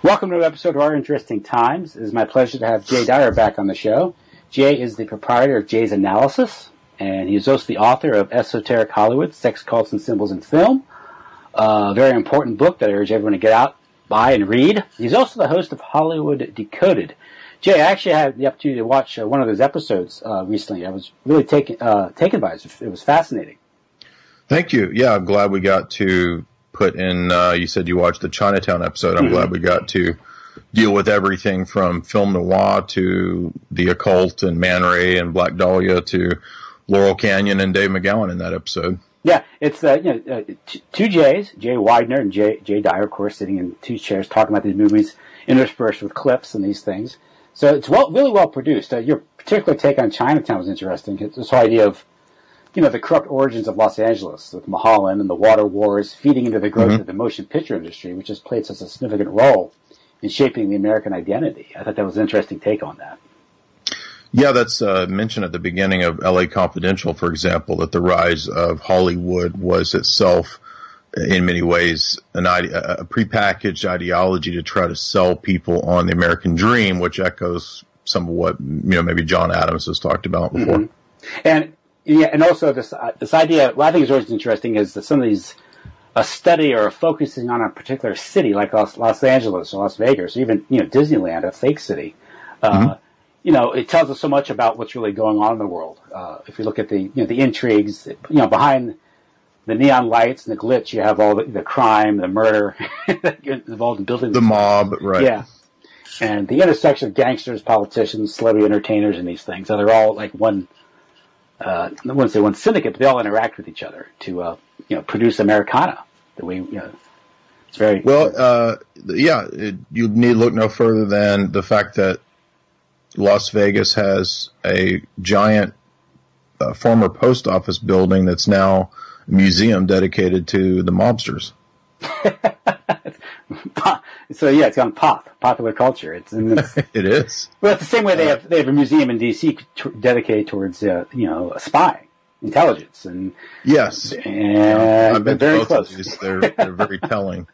Welcome to an episode of Our Interesting Times. It is my pleasure to have Jay Dyer back on the show. Jay is the proprietor of Jay's Analysis, and he is also the author of Esoteric Hollywood, Sex, Cults, and Symbols in Film. A very important book that I urge everyone to get out, buy, and read. He's also the host of Hollywood Decoded. Jay, I actually had the opportunity to watch one of those episodes recently. I was really taken by it. It was fascinating. Thank you. Yeah, I'm glad we got to put in, you said you watched the Chinatown episode. I'm glad we got to deal with everything from film noir to the occult and Man Ray and Black Dahlia to Laurel Canyon and Dave McGowan in that episode. Yeah, it's two Jays, Jay Widener and Jay Dyer, of course, sitting in two chairs talking about these movies, interspersed with clips and these things. So it's really well produced. Your particular take on Chinatown was interesting. It's this whole idea of, the corrupt origins of Los Angeles with Mulholland and the water wars feeding into the growth of the motion picture industry, which has played such a significant role in shaping the American identity. I thought that was an interesting take on that. Yeah, that's mentioned at the beginning of L.A. Confidential, for example, that the rise of Hollywood was itself, in many ways, a prepackaged ideology to try to sell people on the American dream, which echoes some of what maybe John Adams has talked about before. And also this idea, what I think is always interesting is that some of these, a study or focusing on a particular city like Los Angeles or Las Vegas, or even Disneyland, a fake city. It tells us so much about what's really going on in the world. If you look at the intrigues, behind the neon lights and the glitch, you have all the crime, the murder involved in building the mob, right? Yeah, and the intersection of gangsters, politicians, celebrity entertainers, and these things. So they're all like one. I wouldn't say one syndicate, but they all interact with each other to produce Americana. The way it's very well. You need look no further than the fact that Las Vegas has a giant former post office building that's now a museum dedicated to the mobsters. So yeah, it's gone popular culture. It is. Well, it's the same way they have a museum in D.C. dedicated towards spying, intelligence, and yes, and I've been very to both close. Of these. They're very telling.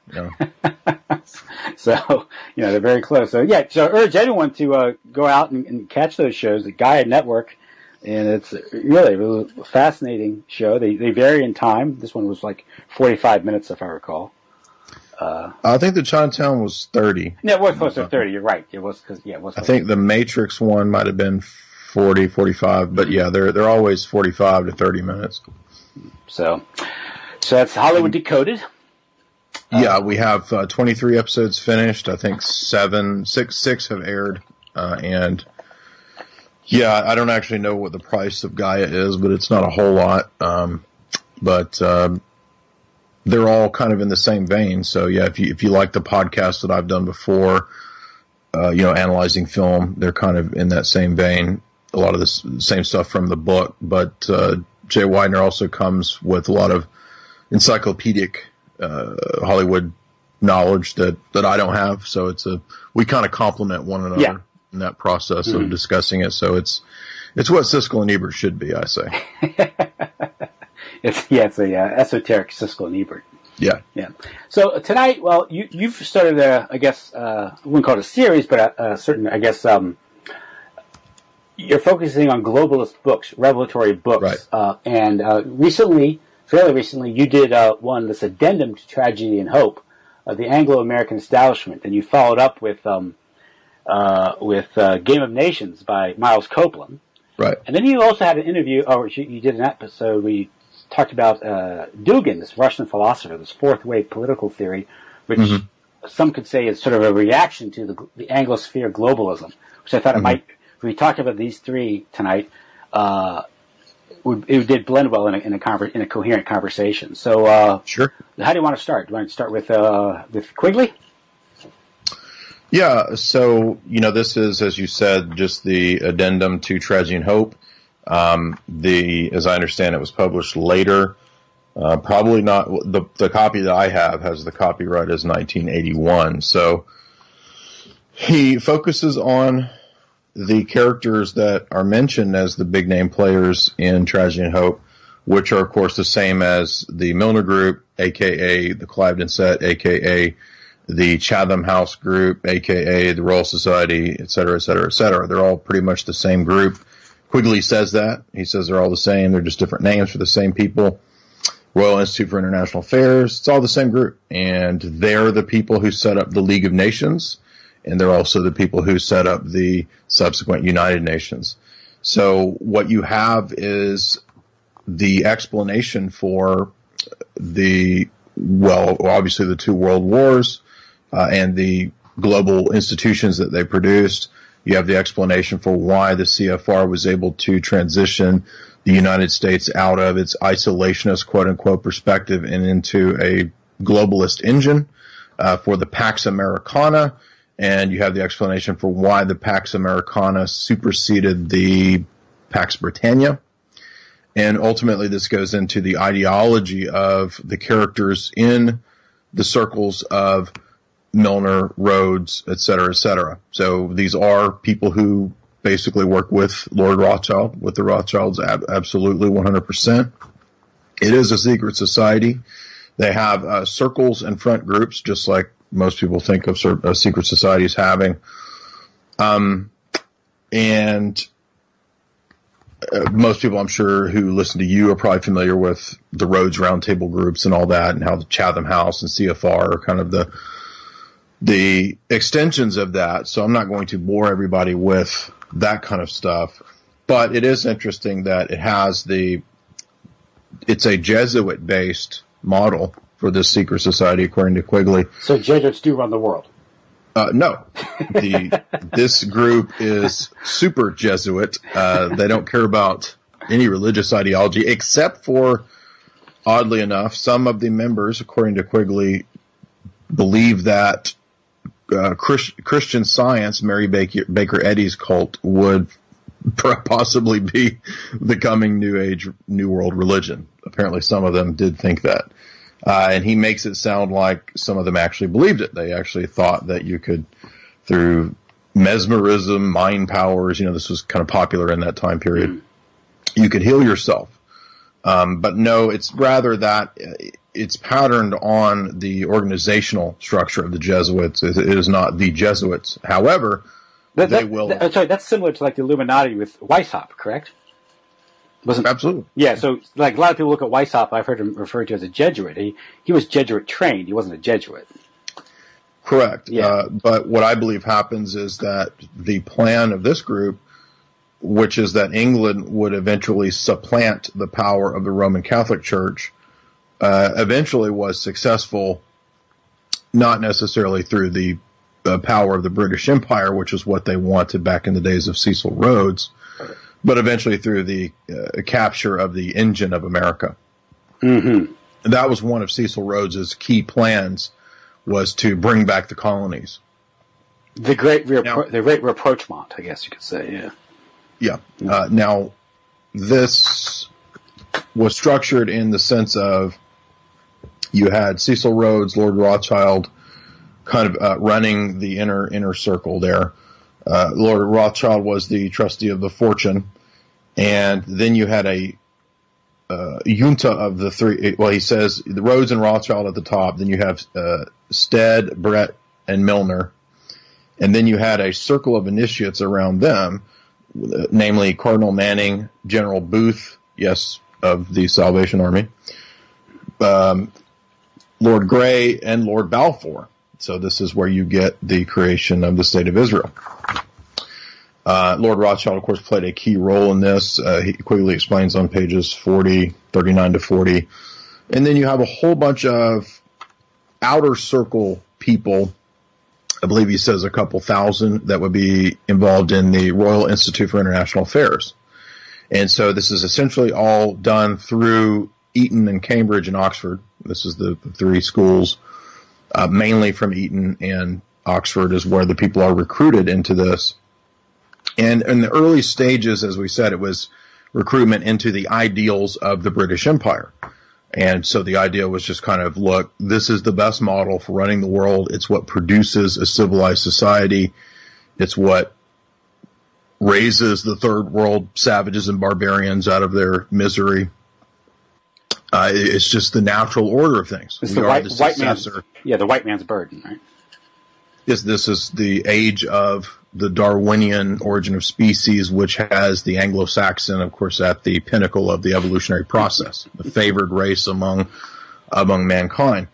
So they're very close. So yeah, so I urge anyone to go out and catch those shows. The Gaia Network, and it's really a fascinating show. They vary in time. This one was like 45 minutes, if I recall. I think the Chinatown was 30. No, it was close to 30. You're right. It was it was. I think the Matrix one might have been 40, 45, but yeah, they're always 45 to 30 minutes. So that's Hollywood Decoded. Yeah, we have 23 episodes finished. I think six have aired, and yeah, I don't actually know what the price of Gaia is, but it's not a whole lot. They're all kind of in the same vein. So yeah, if you like the podcast that I've done before, analyzing film, they're kind of in that same vein. A lot of the same stuff from the book, but Jay Widener also comes with a lot of encyclopedic Hollywood knowledge that I don't have. So we kind of complement one another in that process of discussing it. So it's what Siskel and Ebert should be, I say. It's a esoteric Siskel and Ebert. Yeah. So tonight, well, you've started I guess I wouldn't call it a series, but a certain, I guess, you're focusing on globalist books, revelatory books, right. And fairly recently, you did one, this addendum to Tragedy and Hope, the Anglo-American Establishment, and you followed up with Game of Nations by Miles Copeland. Right. And then you also had an interview, or you did an episode where you talked about Dugin, this Russian philosopher, this fourth-wave political theory, which some could say is sort of a reaction to the Anglosphere globalism, which I thought it might, if we talked about these three tonight, it did blend well in a coherent conversation. So, sure. How do you want to start? Do you want to start with Quigley? Yeah, so, this is, as you said, just the addendum to Tragedy and Hope. As I understand it, was published later. Probably not, the copy that I have has the copyright as 1981. So he focuses on the characters that are mentioned as the big name players in Tragedy and Hope, which are, of course, the same as the Milner Group, a.k.a. the Cliveden set, a.k.a. the Chatham House group, aka the Royal Society, et cetera, et cetera, et cetera. They're all pretty much the same group. Quigley says that. He says they're all the same. They're just different names for the same people. Royal Institute for International Affairs, it's all the same group. And they're the people who set up the League of Nations, and they're also the people who set up the subsequent United Nations. So what you have is the explanation for obviously the two world wars and the global institutions that they produced. You have the explanation for why the CFR was able to transition the United States out of its isolationist, quote-unquote, perspective and into a globalist engine for the Pax Americana. And you have the explanation for why the Pax Americana superseded the Pax Britannia. And ultimately, this goes into the ideology of the characters in the circles of Milner, Rhodes, et cetera, et cetera. So these are people who basically work with Lord Rothschild, with the Rothschilds, absolutely 100%. It is a secret society. They have circles and front groups, just like most people think of secret societies having. And most people, I'm sure, who listen to you are probably familiar with the Rhodes Roundtable groups and all that, and how the Chatham House and CFR are kind of the extensions of that. So I'm not going to bore everybody with that kind of stuff. But it is interesting that it's a Jesuit-based model for this secret society, according to Quigley. So Jesuits do run the world? No. This group is super Jesuit. They don't care about any religious ideology, except for, oddly enough, some of the members, according to Quigley, believe that Christian Science, Mary Baker Eddy's cult, would possibly be the coming New Age, New World religion. Apparently some of them did think that. And he makes it sound like some of them actually believed it. They actually thought that you could, through mesmerism, mind powers, this was kind of popular in that time period, you could heal yourself. But no, it's rather that it's patterned on the organizational structure of the Jesuits. It is not the Jesuits. However, that's similar to like the Illuminati with Weishaupt, correct? Absolutely. Yeah, so like a lot of people look at Weishaupt, I've heard him referred to as a Jesuit. He was Jesuit trained, he wasn't a Jesuit. Correct. Yeah. But what I believe happens is that the plan of this group, which is that England would eventually supplant the power of the Roman Catholic Church, eventually was successful, not necessarily through the power of the British Empire, which is what they wanted back in the days of Cecil Rhodes, but eventually through the capture of the engine of America. Mm-hmm. That was one of Cecil Rhodes's key plans, was to bring back the colonies. The great rapprochement, I guess you could say, yeah. Yeah. Now, this was structured in the sense of you had Cecil Rhodes, Lord Rothschild, kind of running the inner circle there. Lord Rothschild was the trustee of the fortune, and then you had a junta of the three. Well, he says the Rhodes and Rothschild at the top. Then you have Stead, Brett, and Milner, and then you had a circle of initiates around them, namely Cardinal Manning, General Booth, yes, of the Salvation Army, Lord Grey, and Lord Balfour. So this is where you get the creation of the State of Israel. Lord Rothschild, of course, played a key role in this. He Quigley explains on pages 39 to 40. And then you have a whole bunch of outer circle people. I believe he says a couple thousand that would be involved in the Royal Institute for International Affairs. And so this is essentially all done through Eton and Cambridge and Oxford. This is the three schools. Mainly from Eton and Oxford is where the people are recruited into this. And in the early stages, as we said, it was recruitment into the ideals of the British Empire. And so the idea was just kind of, look, this is the best model for running the world. It's what produces a civilized society. It's what raises the third world savages and barbarians out of their misery. It's just the natural order of things. It's the white man's burden, right? This is the age of the Darwinian origin of species, which has the Anglo-Saxon, of course, at the pinnacle of the evolutionary process, the favored race among mankind.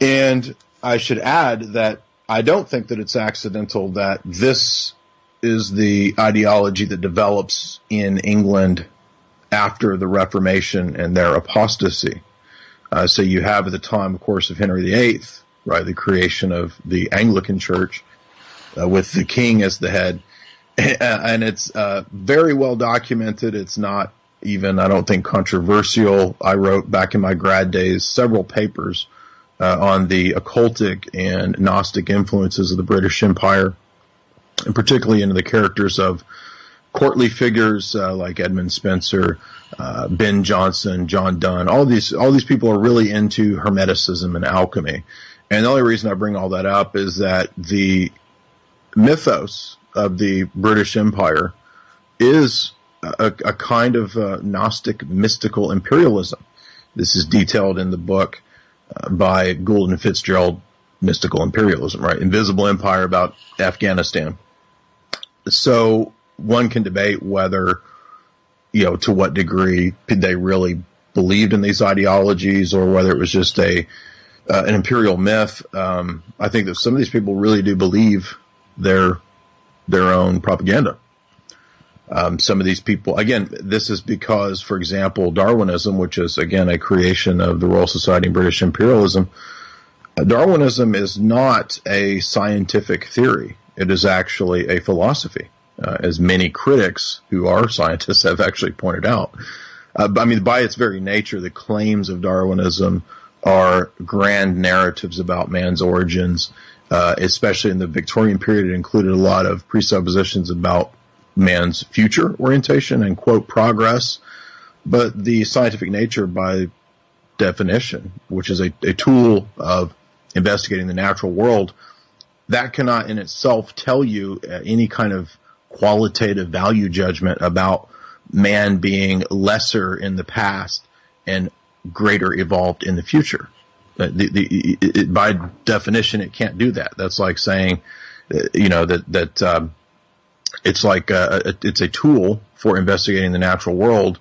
And I should add that I don't think that it's accidental that this is the ideology that develops in England after the Reformation and their apostasy. So you have at the time, of course, of Henry VIII, right, the creation of the Anglican Church with the king as the head. And it's very well documented. It's not even, I don't think, controversial. I wrote back in my grad days several papers on the occultic and Gnostic influences of the British Empire, and particularly into the characters of courtly figures like Edmund Spencer, Ben Jonson, John Donne. All these people are really into Hermeticism and alchemy. And the only reason I bring all that up is that the mythos of the British Empire is a kind of Gnostic mystical imperialism. This is detailed in the book by Gould and Fitzgerald, Mystical Imperialism, right? Invisible Empire, about Afghanistan. So one can debate whether, to what degree they really believed in these ideologies or whether it was just an imperial myth. I think that some of these people really do believe their own propaganda. Some of these people, again, this is because, for example, Darwinism, which is, again, a creation of the Royal Society and British imperialism, Darwinism is not a scientific theory. It is actually a philosophy, as many critics who are scientists have actually pointed out. By its very nature, the claims of Darwinism are grand narratives about man's origins, especially in the Victorian period. It included a lot of presuppositions about man's future orientation and, quote, progress. But the scientific nature, by definition, which is a tool of investigating the natural world, that cannot in itself tell you any kind of qualitative value judgment about man being lesser in the past and greater evolved in the future. By definition, it can't do that. That's like saying, that it's like it's a tool for investigating the natural world,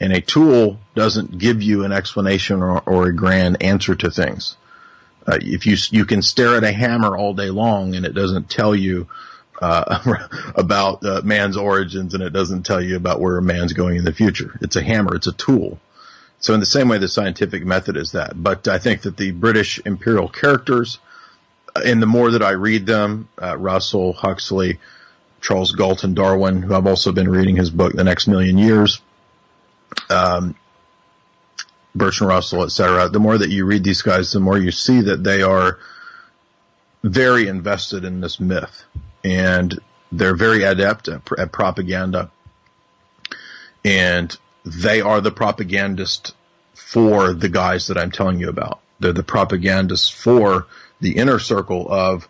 and a tool doesn't give you an explanation or a grand answer to things. If you can stare at a hammer all day long and it doesn't tell you about man's origins, and it doesn't tell you about where man's going in the future. It's a hammer. It's a tool. So in the same way, the scientific method is that. But I think that the British imperial characters, and the more that I read them, Russell, Huxley, Charles Galton, Darwin, who I've also been reading his book, The Next Million Years, Bertrand Russell, etc. The more that you read these guys, the more you see that they are very invested in this myth, and they're very adept at propaganda, and they are the propagandist for the guys that I'm telling you about. They're the propagandists for the inner circle of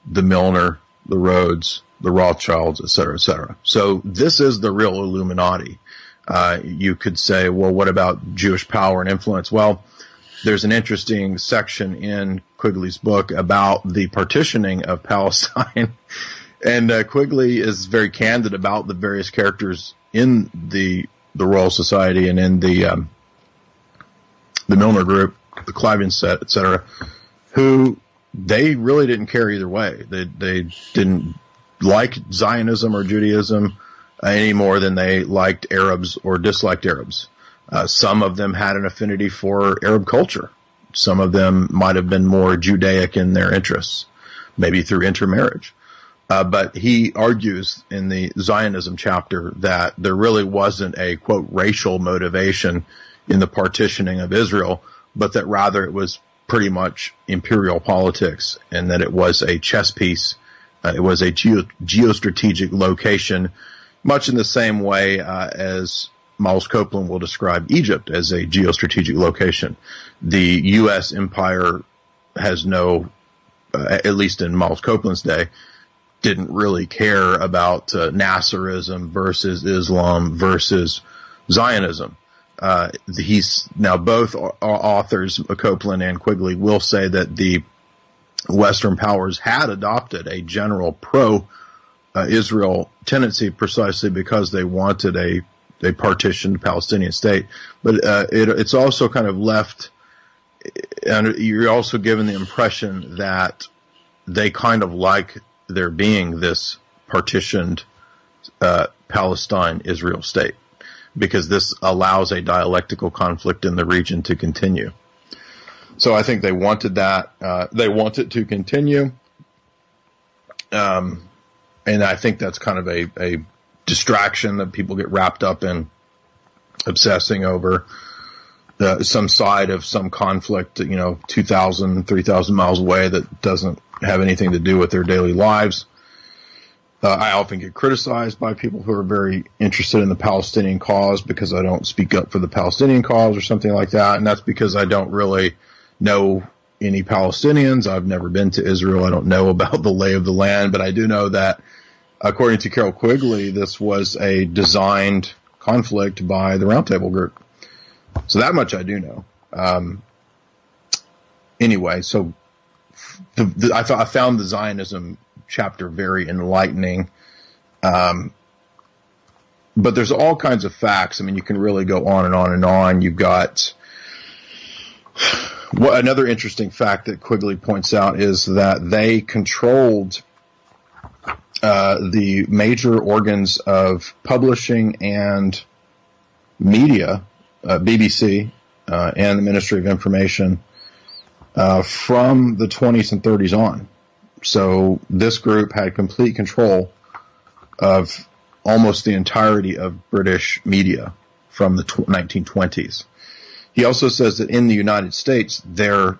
the Milner, the Rhodes, the Rothschilds, et cetera, et cetera. So this is the real Illuminati. You could say, well, what about Jewish power and influence? Well, there's an interesting section in Quigley's book about the partitioning of Palestine. And Quigley is very candid about the various characters in the Royal Society and in the Milner Group, the Clivian set, et cetera, who they really didn't care either way. They didn't like Zionism or Judaism any more than they liked Arabs or disliked Arabs. Some of them had an affinity for Arab culture. Some of them might have been more Judaic in their interests, maybe through intermarriage. But he argues in the Zionism chapter that there really wasn't a, quote, racial motivation in the partitioning of Israel, but that rather it was pretty much imperial politics, and that it was a chess piece. It was a geostrategic location, much in the same way as Miles Copeland will describe Egypt as a geostrategic location. The U.S. empire has no, at least in Miles Copeland's day, didn't really care about Nasserism versus Islam versus Zionism. He's now both authors, Copeland and Quigley, will say that the Western powers had adopted a general pro-Israel tendency precisely because they wanted a partitioned Palestinian state. But it's also kind of left, and you're also given the impression that they kind of like there being this partitioned Palestine-Israel state, because this allows a dialectical conflict in the region to continue. So I think they wanted that. They want it to continue. And I think that's kind of a distraction that people get wrapped up in obsessing over some side of some conflict, 2,000, 3,000 miles away that doesn't have anything to do with their daily lives. I often get criticized by people who are very interested in the Palestinian cause because I don't speak up for the Palestinian cause or something like that. And that's because I don't really know any Palestinians. I've never been to Israel. I don't know about the lay of the land, but I do know that according to Carroll Quigley, this was a designed conflict by the Roundtable Group. So that much I do know. Anyway, so I found the Zionism chapter very enlightening. But there's all kinds of facts. I mean, you can really go on and on and on. You've got another interesting fact that Quigley points out is that they controlled the major organs of publishing and media, BBC, and the Ministry of Information, from the 20s and 30s on. So this group had complete control of almost the entirety of British media from the 1920s. He also says that in the United States, their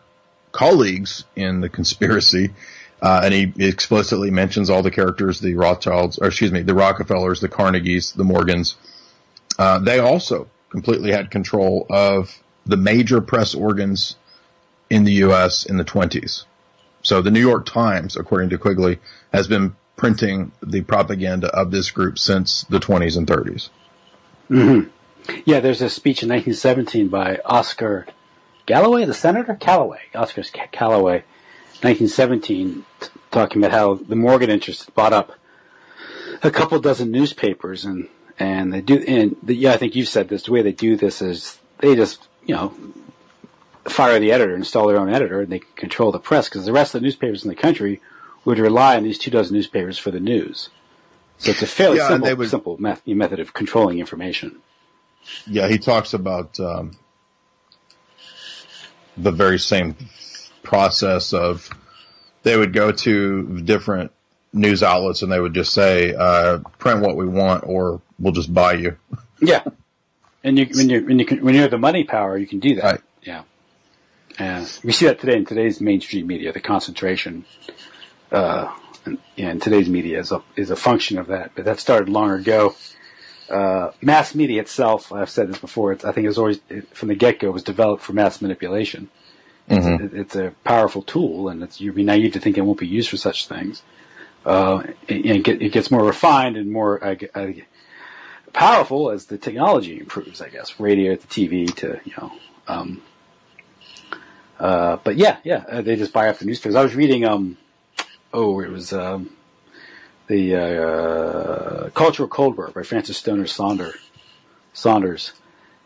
colleagues in the conspiracy, and he explicitly mentions all the characters, the Rothschilds, the Rockefellers, the Carnegies, the Morgans, they also completely had control of the major press organs in the U.S. in the 20s. So the New York Times, according to Quigley, has been printing the propaganda of this group since the 20s and 30s. Mm-hmm. Yeah, there's a speech in 1917 by Oscar Galloway, the senator? Oscar Calloway, 1917, talking about how the Morgan interests bought up a couple dozen newspapers, and they do, I think you've said this, the way they do this is they just, fire the editor, install their own editor, and they can control the press, because the rest of the newspapers in the country would rely on these 2 dozen newspapers for the news. So it's a fairly simple method of controlling information. Yeah, he talks about the very same process of they would go to different news outlets and they would just say, print what we want or we'll just buy you. Yeah. And when you have the money power, you can do that. Right. Yeah. We see that today in today's mainstream media, the concentration in today's media is a function of that. But that started long ago. Mass media itself, I've said this before, I think it was always, from the get-go, was developed for mass manipulation. It's a powerful tool, and you'd be naive to think it won't be used for such things. It gets more refined and more powerful as the technology improves, I guess. Radio to TV to, but they just buy up the newspapers. I was reading, it was the Cultural Cold War by Frances Stoner Saunders,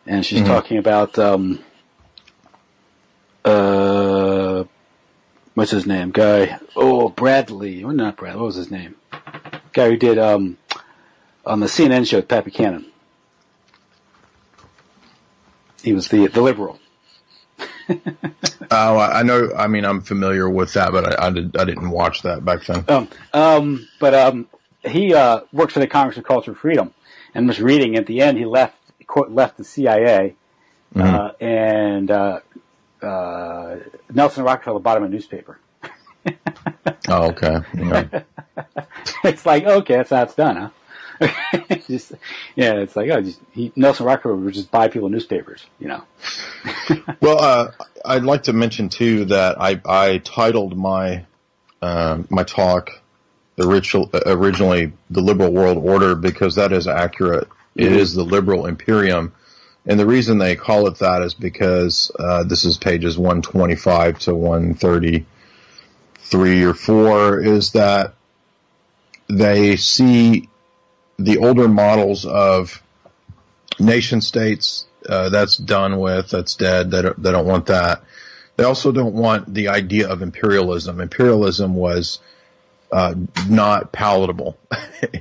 and she's talking about what's his name? Guy? Oh, Bradley. Well, not Bradley. What was his name? Guy who did on the CNN show with Pat Buchanan. He was the liberal. Oh, I know. I mean, I'm familiar with that, but I didn't watch that back then. He worked for the Congress of Cultural Freedom, and was reading at the end. He left the CIA, and Nelson Rockefeller bought him a newspaper. Oh, okay. Yeah. It's like, okay, that's how it's done, huh? It's like, Nelson Rockefeller would just buy people newspapers, Well, I'd like to mention too that I titled my my talk originally "The Liberal World Order" because that is accurate. It is the liberal Imperium, and the reason they call it that is because this is pages 125 to 133 3 or 4 is that they see the older models of nation states, that's done with, that's dead, they don't want that. They also don't want the idea of imperialism. Imperialism was not palatable.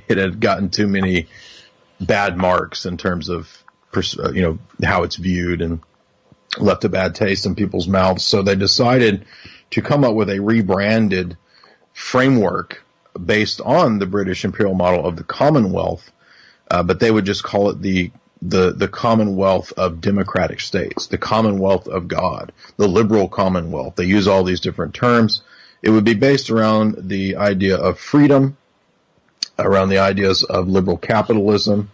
It had gotten too many bad marks in terms of how it's viewed, and left a bad taste in people's mouths. So they decided to come up with a rebranded framework based on the British imperial model of the Commonwealth, but they would just call it the Commonwealth of Democratic States, the Commonwealth of God, the liberal Commonwealth. They use all these different terms. It would be based around the idea of freedom, around the ideas of liberal capitalism.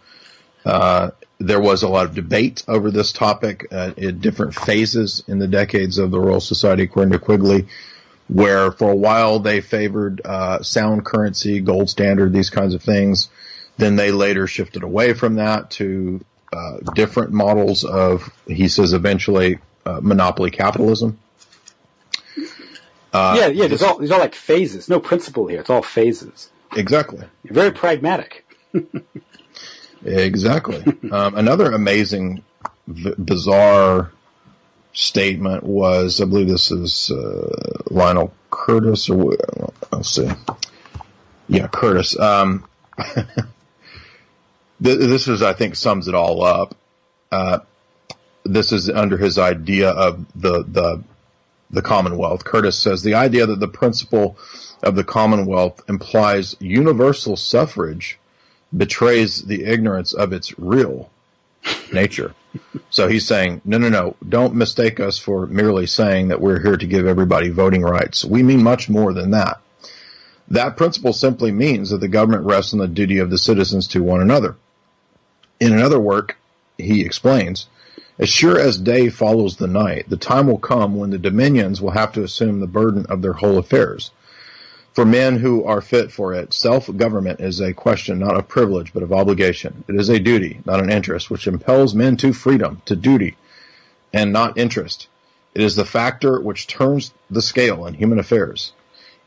There was a lot of debate over this topic in different phases in the decades of the Royal Society, according to Quigley, where for a while they favored sound currency, gold standard, these kinds of things. Then they later shifted away from that to different models of, he says, eventually monopoly capitalism. These are all like phases. No principle here. It's all phases. Exactly. Very pragmatic. Exactly. Another amazing, bizarre statement was, I believe this is Lionel Curtis, or let's see. Yeah, Curtis. This is, I think, sums it all up. This is under his idea of the Commonwealth. Curtis says, the idea that the principle of the Commonwealth implies universal suffrage betrays the ignorance of its real nature. So he's saying, no, don't mistake us for merely saying that we're here to give everybody voting rights. We mean much more than that. That principle simply means that the government rests on the duty of the citizens to one another. In another work, he explains, as sure as day follows the night, the time will come when the dominions will have to assume the burden of their whole affairs. For men who are fit for it, self-government is a question not of privilege but of obligation. It is a duty, not an interest, which impels men to freedom, to duty, and not interest. It is the factor which turns the scale in human affairs.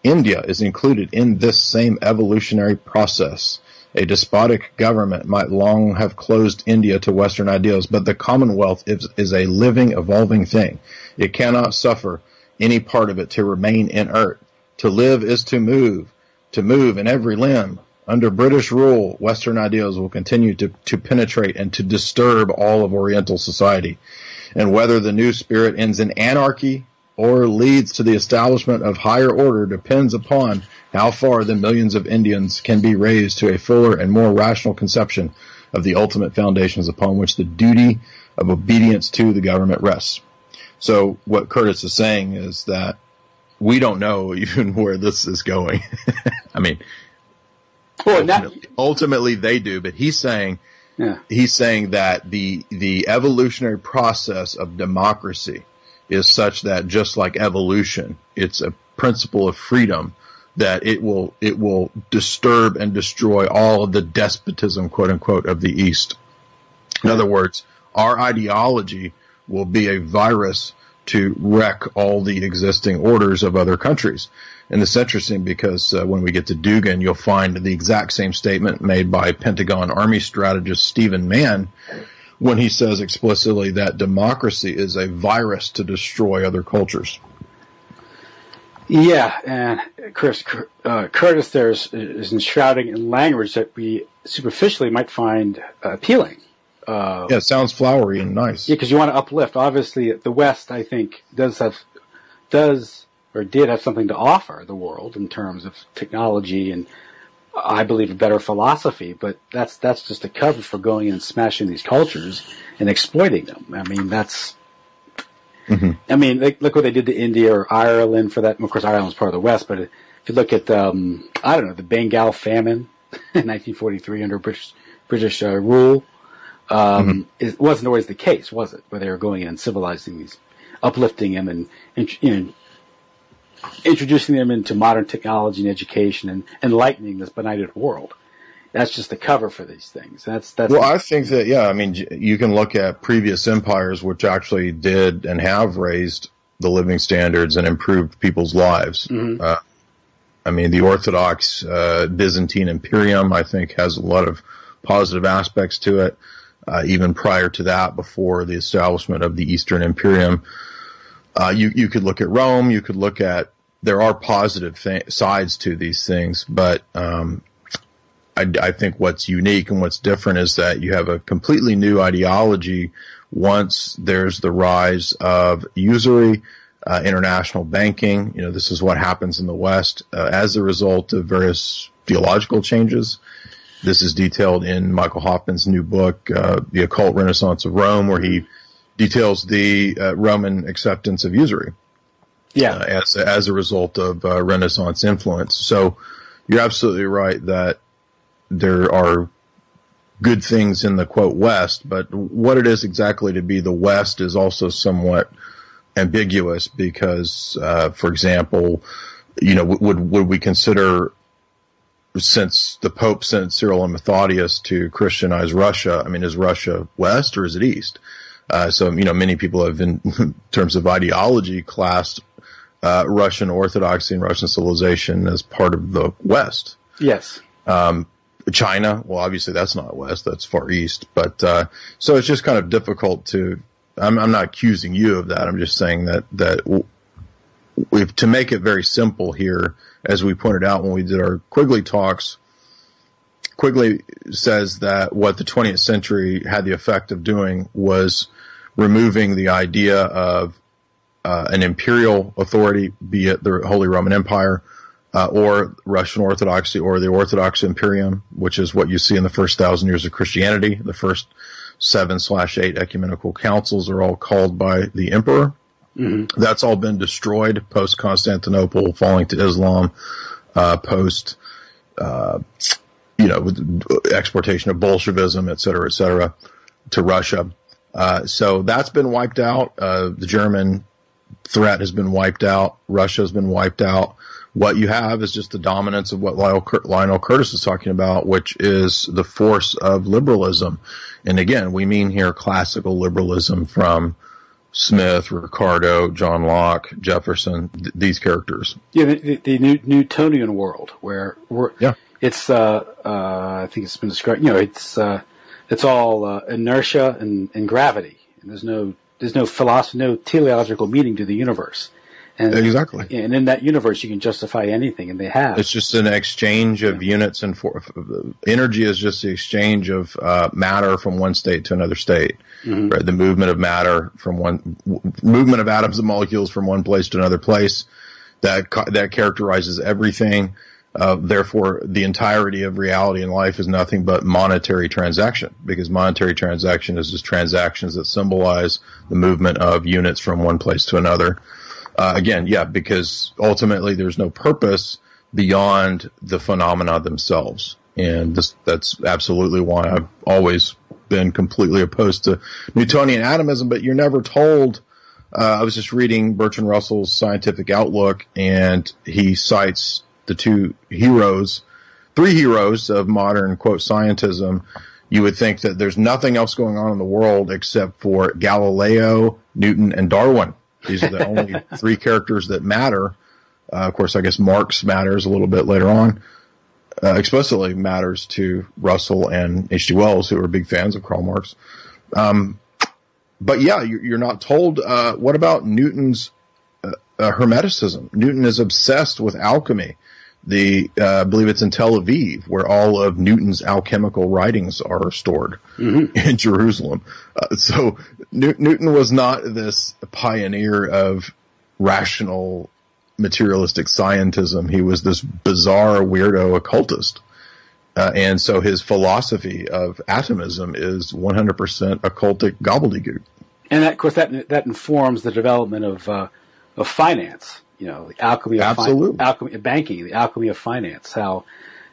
India is included in this same evolutionary process. A despotic government might long have closed India to Western ideals, but the Commonwealth is a living, evolving thing. It cannot suffer any part of it to remain inert. To live is to move in every limb. Under British rule, Western ideals will continue to penetrate and to disturb all of Oriental society. And whether the new spirit ends in anarchy or leads to the establishment of higher order depends upon how far the millions of Indians can be raised to a fuller and more rational conception of the ultimate foundations upon which the duty of obedience to the government rests. So what Curtis is saying is that we don't know even where this is going. I mean, ultimately they do, but he's saying that the evolutionary process of democracy is such that, just like evolution, it's a principle of freedom, that it will disturb and destroy all of the despotism, quote unquote, of the East. In other words, our ideology will be a virus to wreck all the existing orders of other countries. And it's interesting because when we get to Dugin, you'll find the exact same statement made by Pentagon Army strategist Stephen Mann, when he says explicitly that democracy is a virus to destroy other cultures. Yeah, and Curtis there is enshrouding in language that we superficially might find appealing. It sounds flowery and nice. Yeah, because you want to uplift. Obviously, the West, I think, did have something to offer the world in terms of technology and, I believe, a better philosophy. But that's just a cover for going in and smashing these cultures and exploiting them. I mean, that's. Mm-hmm. I mean, look what they did to India or Ireland for that. Of course, Ireland's part of the West, but if you look at the Bengal famine in 1943 under British rule. It wasn't always the case, was it? Where they were going in and civilizing these, uplifting them and introducing them into modern technology and education and enlightening this benighted world. That's just the cover for these things. That's. Well, I think that, I mean, you can look at previous empires which actually did and have raised the living standards and improved people's lives. Mm-hmm. I mean, the Orthodox Byzantine Imperium, I think, has a lot of positive aspects to it. Even prior to that, before the establishment of the Eastern Imperium, you could look at Rome. You could look at, there are positive sides to these things, but I think what's unique and what's different is that you have a completely new ideology once there's the rise of usury, international banking. You know, this is what happens in the West as a result of various theological changes. This is detailed in Michael Hoffman's new book, The Occult Renaissance of Rome, where he details the Roman acceptance of usury. Yeah, as a result of Renaissance influence. So you're absolutely right that there are good things in the quote West, but what it is exactly to be the West is also somewhat ambiguous because, for example, you know, would we consider, since the Pope sent Cyril and Methodius to Christianize Russia, I mean, is Russia West or is it East? So, you know, many people have, in terms of ideology, classed Russian Orthodoxy and Russian civilization as part of the West. Yes. China, well, obviously that's not West, that's Far East. But so it's just kind of difficult to. I'm not accusing you of that. I'm just saying that we've, to make it very simple here, as we pointed out when we did our Quigley talks. Quigley says that what the 20th century had the effect of doing was removing the idea of an imperial authority, be it the Holy Roman Empire, or Russian Orthodoxy, or the Orthodox Imperium, which is what you see in the first 1,000 years of Christianity. The first 7/8 ecumenical councils are all called by the emperor. Mm-hmm. That's all been destroyed post Constantinople falling to Islam, post, with exportation of Bolshevism, et cetera, to Russia. So that's been wiped out. The German threat has been wiped out. Russia has been wiped out. What you have is just the dominance of what Lionel Curtis is talking about, which is the force of liberalism. And again, we mean here classical liberalism from Smith, Ricardo, John Locke, Jefferson, these characters. Yeah, the Newtonian world where it's I think it's been described. You know, it's all inertia and gravity. And there's no philosophy, no teleological meaning to the universe. And, exactly. And in that universe, you can justify anything, and they have. It's just an exchange of units, and energy is just the exchange of matter from one state to another state. Mm-hmm. Right? The movement of matter movement of atoms and molecules from one place to another place. That characterizes everything. Therefore, the entirety of reality and life is nothing but monetary transaction, because monetary transaction is just transactions that symbolize the movement of units from one place to another. Because ultimately there's no purpose beyond the phenomena themselves. And that's absolutely why I've always been completely opposed to Newtonian atomism, but you're never told. I was just reading Bertrand Russell's Scientific Outlook, and he cites the three heroes of modern, quote, scientism. You would think that there's nothing else going on in the world except for Galileo, Newton, and Darwin. These are the only three characters that matter. Of course, I guess Marx matters a little bit later on. Explicitly matters to Russell and H.G. Wells, who are big fans of Karl Marx. But yeah, you're not told. What about Newton's Hermeticism? Newton is obsessed with alchemy. I believe it's in Tel Aviv, where all of Newton's alchemical writings are stored in Jerusalem. So Newton was not this pioneer of rational materialistic scientism. He was this bizarre weirdo occultist. And so his philosophy of atomism is 100% occultic gobbledygook. And that, of course, that informs the development of finance. You know, the alchemy of alchemy of banking, the alchemy of finance, how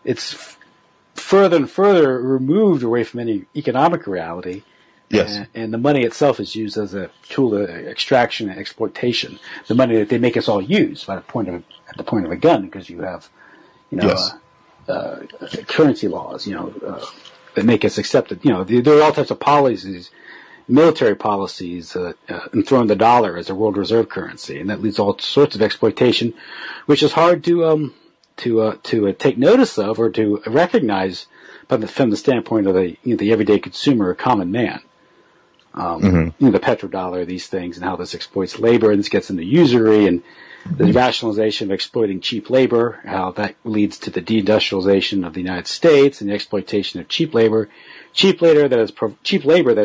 it's further and further removed away from any economic reality. Yes. And the money itself is used as a tool of extraction and exploitation. The money that they make us all use at the point of a gun, because you have, currency laws, that make us accept it. There are all types of policies, military policies, enthroned the dollar as a world reserve currency, and that leads to all sorts of exploitation, which is hard to to take notice of or to recognize from the standpoint of the everyday consumer or common man. The petrodollar, these things, and how this exploits labor, and this gets into usury and the rationalization of exploiting cheap labor, how that leads to the deindustrialization of the United States and the exploitation of cheap labor that is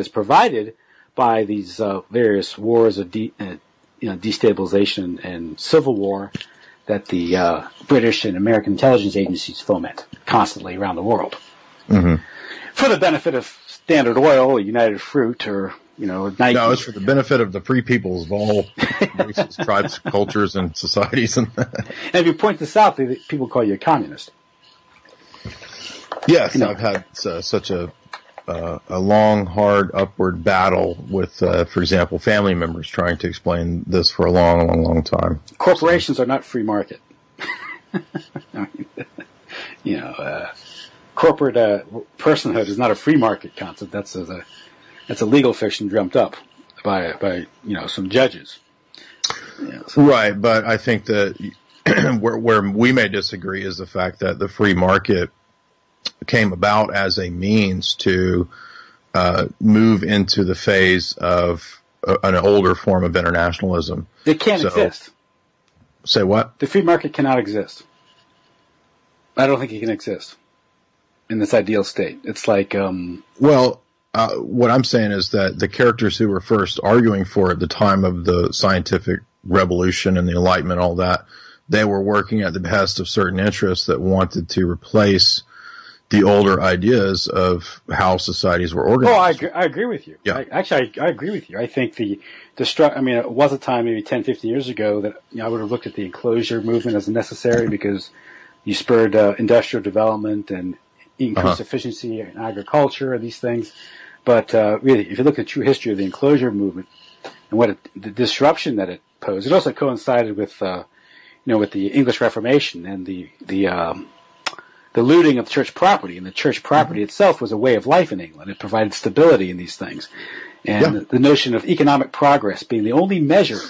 provided by these various wars of destabilization and civil war that the British and American intelligence agencies foment constantly around the world for the benefit of Standard Oil, or United Fruit, or Nike. No, it's for the benefit of the free peoples of all races, tribes, cultures, and societies. And if you point this out, people call you a communist. Yes, I've had such a long, hard, upward battle with, for example, family members trying to explain this for a long, long, long time. Corporations are not free market. Corporate personhood is not a free market concept. That's a legal fiction dreamt up by some judges. Right, but I think that where we may disagree is the fact that the free market came about as a means to move into the phase of an older form of internationalism. It can't exist. Say what? The free market cannot exist. I don't think it can exist in this ideal state. It's like... what I'm saying is that the characters who were first arguing for it at the time of the scientific revolution and the Enlightenment, all that, they were working at the behest of certain interests that wanted to replace the older ideas of how societies were organized. Oh, I agree with you. Yeah. I agree with you. I think it was a time maybe 10, 15 years ago that I would have looked at the enclosure movement as necessary because you spurred industrial development and increased efficiency in agriculture and these things. But really, if you look at the true history of the enclosure movement and the disruption that it posed, it also coincided with with the English Reformation and the looting of church property. And the church property itself was a way of life in England. It provided stability in these things. And the notion of economic progress being the only measure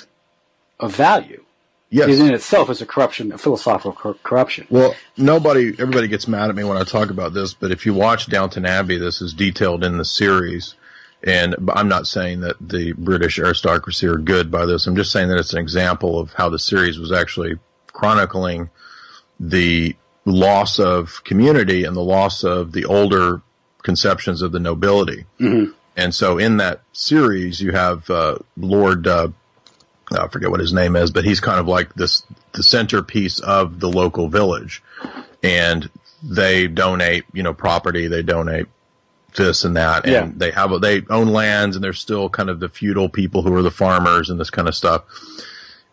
of value is in itself is a philosophical corruption. Well, everybody gets mad at me when I talk about this, but if you watch Downton Abbey, this is detailed in the series. And I'm not saying that the British aristocracy are good by this. I'm just saying that it's an example of how the series was actually chronicling the loss of community and the loss of the older conceptions of the nobility. And so in that series, you have Lord, I forget what his name is, but he's kind of like the centerpiece of the local village. And they donate, property, they donate this and that, and they own lands, and they're still kind of the feudal people who are the farmers and this kind of stuff.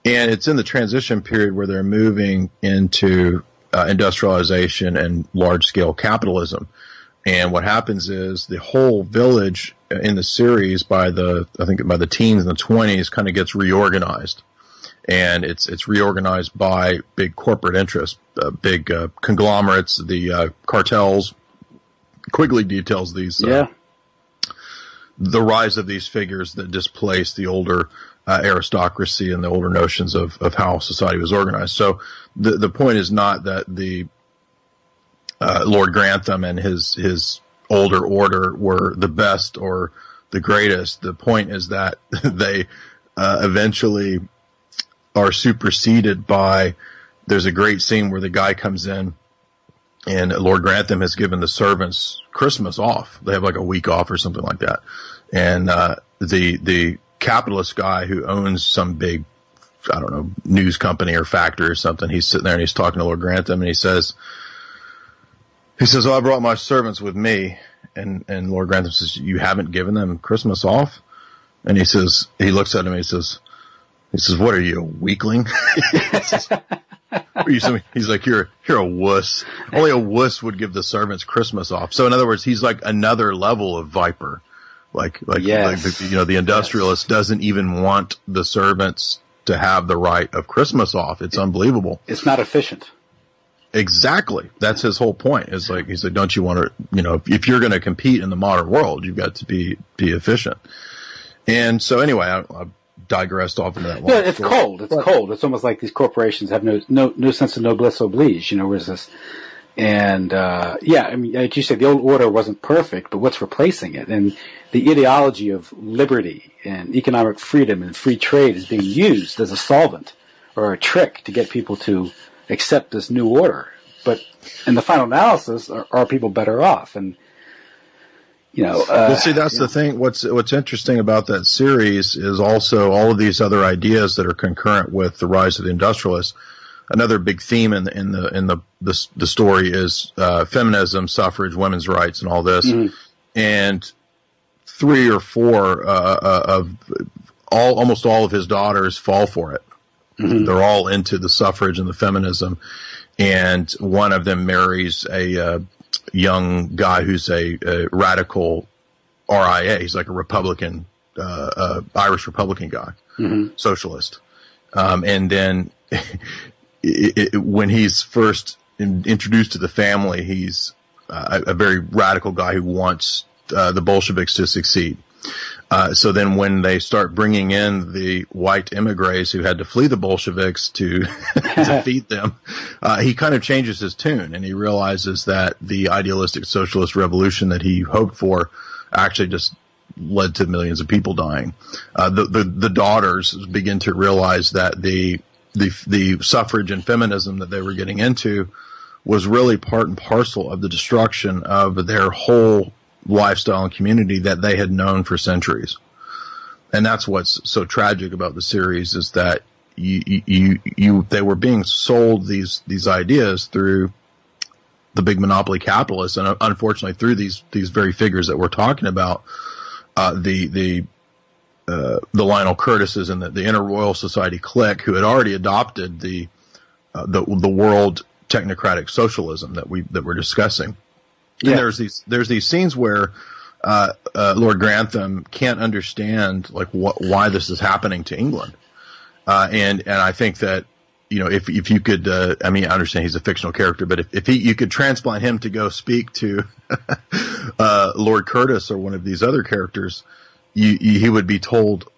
And it's in the transition period where they're moving into industrialization and large-scale capitalism. And what happens is the whole village in the series by the teens and the 20s kind of gets reorganized. And it's reorganized by big corporate interests, big conglomerates, the cartels. Quigley details these, the rise of these figures that displace the older aristocracy and the older notions of how society was organized. So the point is not that the Lord Grantham and his older order were the best or the greatest. The point is that they eventually are superseded by, there's a great scene where the guy comes in and Lord Grantham has given the servants Christmas off. They have like a week off or something like that. And the capitalist guy who owns some big, I don't know, news company or factory or something, he's sitting there and he's talking to Lord Grantham and he says, I brought my servants with me. And Lord Grantham says, you haven't given them Christmas off? And he looks at him and he says, what are you, a weakling? He's like, you're a wuss. Only a wuss would give the servants Christmas off. So in other words, he's like another level of viper. The industrialist doesn't even want the servants to have the right of Christmas off. It's unbelievable. It's not efficient. Exactly. That's his whole point. It's like, he's like, don't you want to, if you're going to compete in the modern world, you've got to be efficient. And so anyway, I digressed off into that one. Yeah, it's cold. It's cold. It's almost like these corporations have no sense of noblesse oblige. Whereas this, and I mean, like you said, the old order wasn't perfect, but what's replacing it? And the ideology of liberty and economic freedom and free trade is being used as a solvent or a trick to get people to accept this new order. But in the final analysis, are people better off? And well, see, that's the thing. What's interesting about that series is also all of these other ideas that are concurrent with the rise of the industrialists. Another big theme in the story is feminism, suffrage, women's rights, and all this. Mm-hmm. And 3 or 4 of almost all of his daughters fall for it. Mm-hmm. They're all into the suffrage and the feminism, and one of them marries a young guy who's a radical RIA. He's like a Republican, Irish Republican guy, mm-hmm. socialist. And then when he's first introduced to the family, he's a very radical guy who wants the Bolsheviks to succeed. So then when they start bringing in the white emigres who had to flee the Bolsheviks to defeat them, he kind of changes his tune, and he realizes that the idealistic socialist revolution that he hoped for actually just led to millions of people dying. The daughters begin to realize that the suffrage and feminism that they were getting into was really part and parcel of the destruction of their whole lifestyle and community that they had known for centuries. And that's what's so tragic about the series, is that they were being sold these ideas through the big monopoly capitalists, and unfortunately through these very figures that we're talking about, the Lionel Curtises and the Inner Royal Society clique, who had already adopted the world technocratic socialism that we're discussing. And yeah. There's these scenes where Lord Grantham can't understand why this is happening to England, and I think that if you could, I mean, I understand he's a fictional character, but if you could transplant him to go speak to Lord Curtis or one of these other characters, he would be told,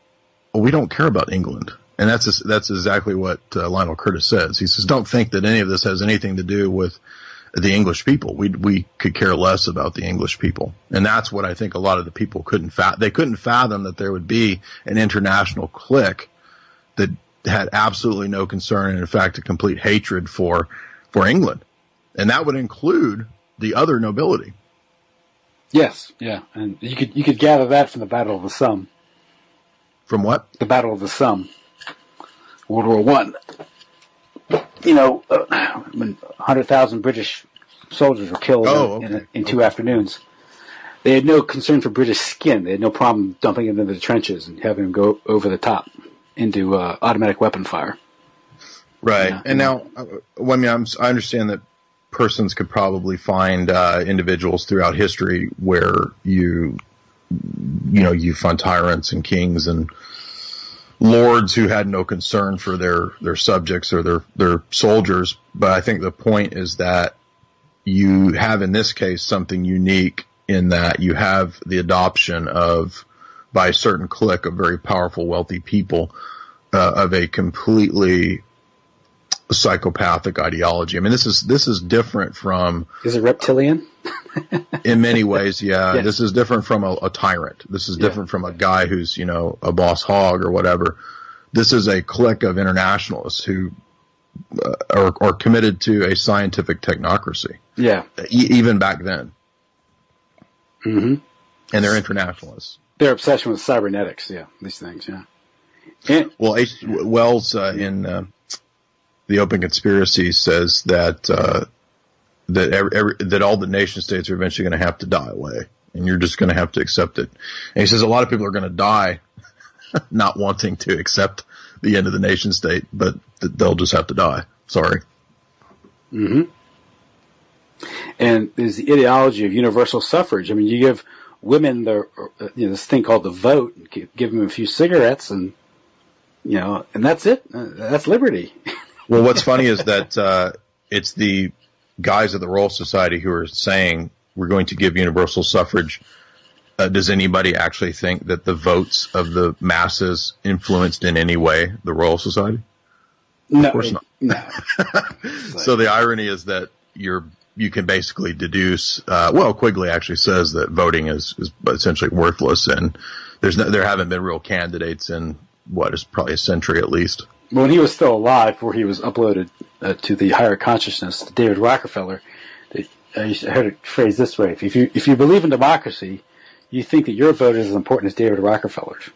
"Oh, we don't care about England." And that's exactly what Lionel Curtis says. He says, "Don't think that any of this has anything to do with the English people. We could care less about the English people." And that's what I think a lot of the people couldn't fathom. They couldn't fathom that there would be an international clique that had absolutely no concern, and in fact a complete hatred for England. And that would include the other nobility. Yes, yeah. And you could gather that from the Battle of the Somme. From what? The Battle of the Somme. World War I. When 100,000 British soldiers were killed in 2 afternoons, they had no concern for British skin. They had no problem dumping them into the trenches and having them go over the top into automatic weapon fire. Right. Yeah. And now, I understand that persons could probably find individuals throughout history where you find tyrants and kings and lords who had no concern for their subjects or their soldiers. But I think the point is that you have in this case something unique in that you have the adoption by a certain clique of very powerful, wealthy people, of a completely psychopathic ideology. I mean, this is different from... Is it reptilian? In many ways, yeah. Yeah. This is different from a tyrant. This is different from a guy who's, a boss hog or whatever. This is a clique of internationalists who are committed to a scientific technocracy. Yeah. Even back then. Mm-hmm. And they're internationalists. Their obsession with cybernetics, these things, yeah. Well, Wells in The Open Conspiracy says that that all the nation states are eventually going to have to die away, and you're just going to have to accept it. And he says a lot of people are going to die not wanting to accept the end of the nation state, but they'll just have to die. Sorry. Mm-hmm. And there's the ideology of universal suffrage. I mean, you give women this thing called the vote, give them a few cigarettes, and and that's it. That's liberty. Well, what's funny is that it's the guys of the Royal Society who are saying we're going to give universal suffrage Does anybody actually think that the votes of the masses influenced in any way the Royal Society? No, of course not. No. So the irony is that you can basically deduce. Quigley actually says that voting is essentially worthless, and there haven't been real candidates in what is probably a century at least. Well, when he was still alive, before he was uploaded to the higher consciousness, David Rockefeller, I heard it phrased this way: if you believe in democracy, you think that your vote is as important as David Rockefeller's.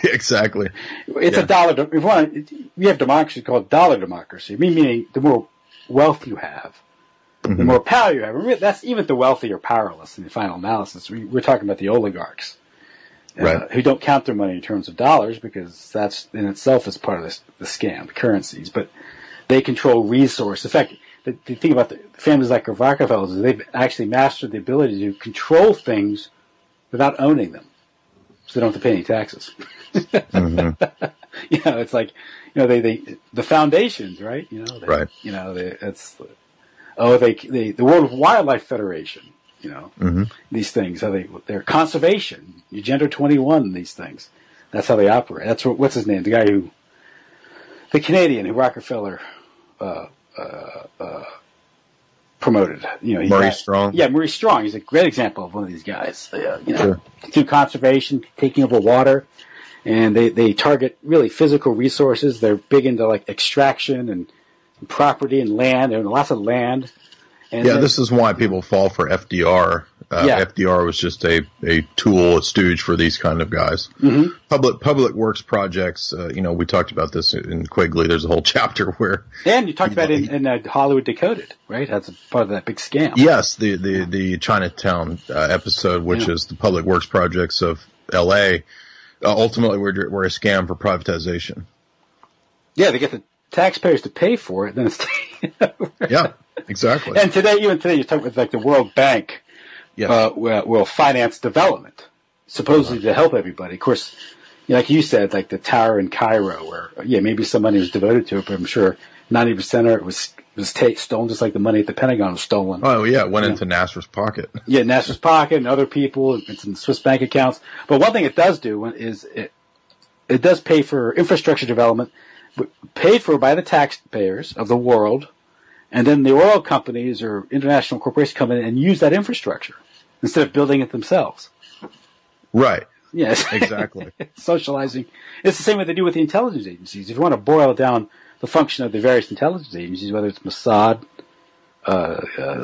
Exactly. It's a dollar. We have democracy called dollar democracy, meaning the more wealth you have, the more power you have. That's even the wealthy are powerless in the final analysis. We're talking about the oligarchs. Right. Who don't count their money in terms of dollars because that's in itself is part of the scam, the currencies. But they control resource. In fact, the thing about the families like Rockefellers is they've actually mastered the ability to control things without owning them, so they don't have to pay any taxes. It's like the foundations, right? Right. The World Wildlife Federation. These things, they're conservation, Gender 21, these things. That's how they operate. That's what's his name? The Canadian who Rockefeller promoted. Maurice Strong. Yeah, Maurice Strong. He's a great example of one of these guys. Sure. Through conservation, taking over water, and they target really physical resources. They're big into like extraction and property and land. They own lots of land. And this is why people fall for FDR. FDR was just a tool, a stooge for these kind of guys. Public works projects. We talked about this in Quigley. There's a whole chapter where. And you talked about it in Hollywood Decoded, right? That's a part of that big scam. Yes, the Chinatown episode, which is the public works projects of L.A. Ultimately, were a scam for privatization. Yeah, they get the taxpayers to pay for it, then it's. Yeah. Exactly. And even today, you're talking with like the World Bank will finance development, supposedly to help everybody. Of course, like you said, like the tower in Cairo, where maybe some money was devoted to it, but I'm sure 90% of it was stolen, just like the money at the Pentagon was stolen. Oh yeah, it went into Nasser's pocket. Yeah, Nasser's pocket and other people. It's in Swiss bank accounts. But one thing it does do is it does pay for infrastructure development, paid for by the taxpayers of the world. And then the oil companies or international corporations come in and use that infrastructure instead of building it themselves. Right. Yes. Exactly. Socializing. It's the same way they do with the intelligence agencies. If you want to boil down the function of the various intelligence agencies, whether it's Mossad,